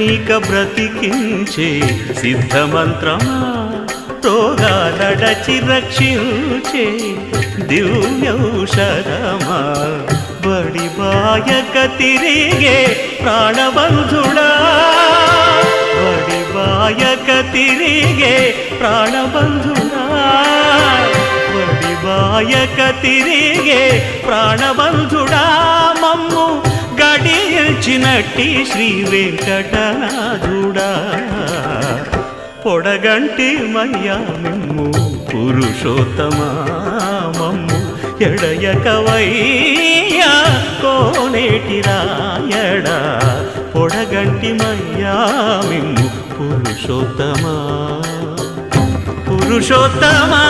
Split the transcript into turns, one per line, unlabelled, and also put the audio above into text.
నీక బ్రతికించే సిద్ధమంత్రమా రోగాలడచి రక్షించే దివ్యౌషధమా బడి బాయక తిరిగే ప్రాణబంధుడా బడి బాయక తిరిగే ప్రాణబంధుడా బడి బాయక తిరిగే ప్రాణబంధుడా మమ్ము గడిచినట్టి శ్రీ వెంకటనాథుడా పొడగంటి మయ్యా మిమ్ము పురుషోత్తమా మమ్ము ఎడయకవయ్యా కోనేటి రాయడా పొడగంటి మయ్యా మిమ్ము పురుషోత్తమా పురుషోత్తమా